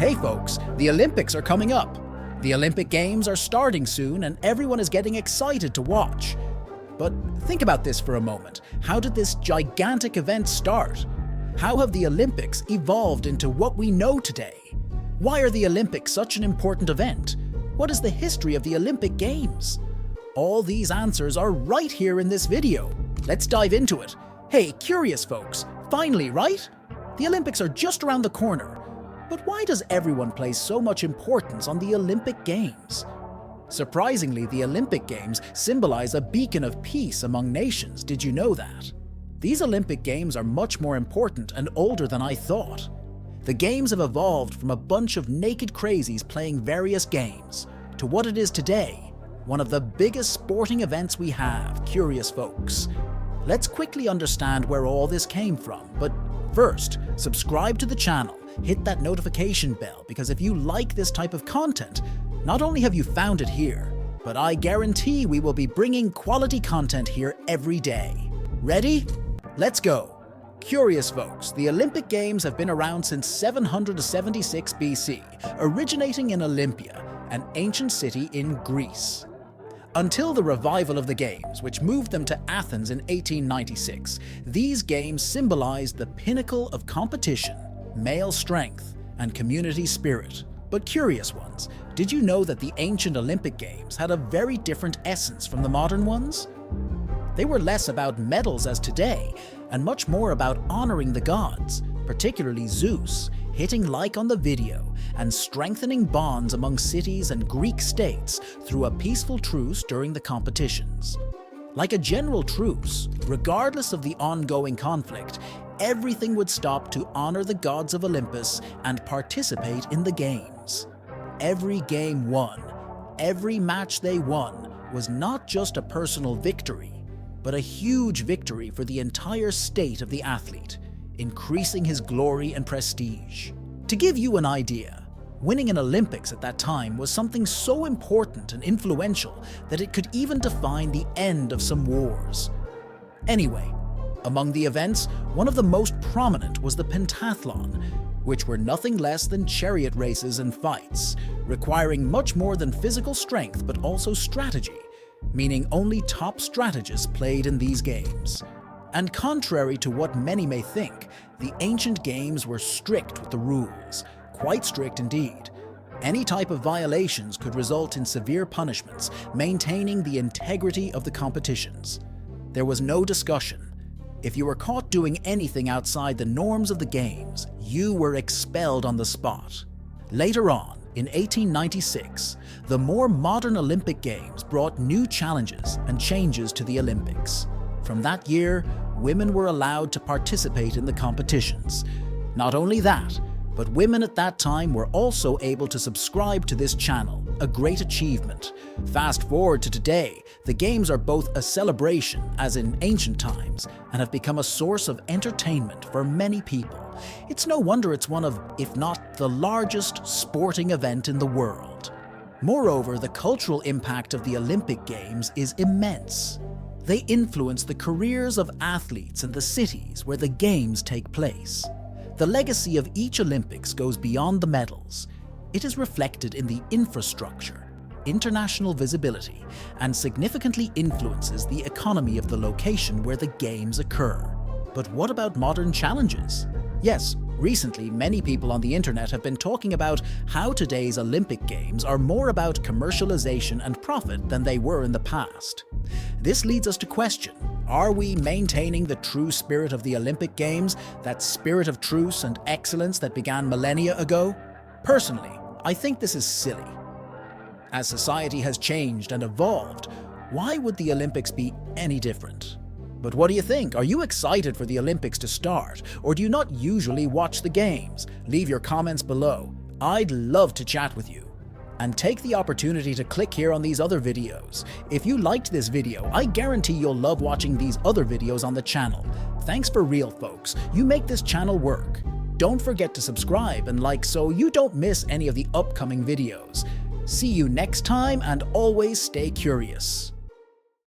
Hey folks, the Olympics are coming up. The Olympic Games are starting soon and everyone is getting excited to watch. But think about this for a moment. How did this gigantic event start? How have the Olympics evolved into what we know today? Why are the Olympics such an important event? What is the history of the Olympic Games? All these answers are right here in this video. Let's dive into it. Hey, curious folks, finally, right? The Olympics are just around the corner. But why does everyone place so much importance on the Olympic Games? Surprisingly, the Olympic Games symbolize a beacon of peace among nations. Did you know that? These Olympic Games are much more important and older than I thought. The Games have evolved from a bunch of naked crazies playing various games to what it is today, one of the biggest sporting events we have, curious folks. Let's quickly understand where all this came from, but first, subscribe to the channel, hit that notification bell, because if you like this type of content, not only have you found it here, but I guarantee we will be bringing quality content here every day. Ready? Let's go. Curious folks, the Olympic Games have been around since 776 BC, originating in Olympia, an ancient city in Greece. Until the revival of the Games, which moved them to Athens in 1896, these games symbolized the pinnacle of competition, male strength, and community spirit. But curious ones, did you know that the ancient Olympic Games had a very different essence from the modern ones? They were less about medals as today, and much more about honoring the gods, particularly Zeus, hitting like on the video, and strengthening bonds among cities and Greek states through a peaceful truce during the competitions. Like a general truce, regardless of the ongoing conflict, everything would stop to honor the gods of Olympus and participate in the games. Every game won, every match they won was not just a personal victory, but a huge victory for the entire state of the athlete, increasing his glory and prestige. To give you an idea, winning an Olympics at that time was something so important and influential that it could even define the end of some wars. Anyway, among the events, one of the most prominent was the pentathlon, which were nothing less than chariot races and fights, requiring much more than physical strength but also strategy, meaning only top strategists played in these games. And contrary to what many may think, the ancient games were strict with the rules, quite strict indeed. Any type of violations could result in severe punishments, maintaining the integrity of the competitions. There was no discussion. If you were caught doing anything outside the norms of the games, you were expelled on the spot. Later on, in 1896, the more modern Olympic Games brought new challenges and changes to the Olympics. From that year, women were allowed to participate in the competitions. Not only that, but women at that time were also able to subscribe to this channel, a great achievement. Fast forward to today, the Games are both a celebration, as in ancient times, and have become a source of entertainment for many people. It's no wonder it's one of, if not the largest, sporting event in the world. Moreover, the cultural impact of the Olympic Games is immense. They influence the careers of athletes and the cities where the Games take place. The legacy of each Olympics goes beyond the medals. It is reflected in the infrastructure, international visibility, and significantly influences the economy of the location where the Games occur. But what about modern challenges? Yes, recently many people on the internet have been talking about how today's Olympic Games are more about commercialization and profit than they were in the past. This leads us to question, are we maintaining the true spirit of the Olympic Games, that spirit of truce and excellence that began millennia ago? Personally, I think this is silly. As society has changed and evolved, why would the Olympics be any different? But what do you think? Are you excited for the Olympics to start, or do you not usually watch the Games? Leave your comments below. I'd love to chat with you. And take the opportunity to click here on these other videos. If you liked this video, I guarantee you'll love watching these other videos on the channel. Thanks for real, folks. You make this channel work. Don't forget to subscribe and like so you don't miss any of the upcoming videos. See you next time, and always stay curious.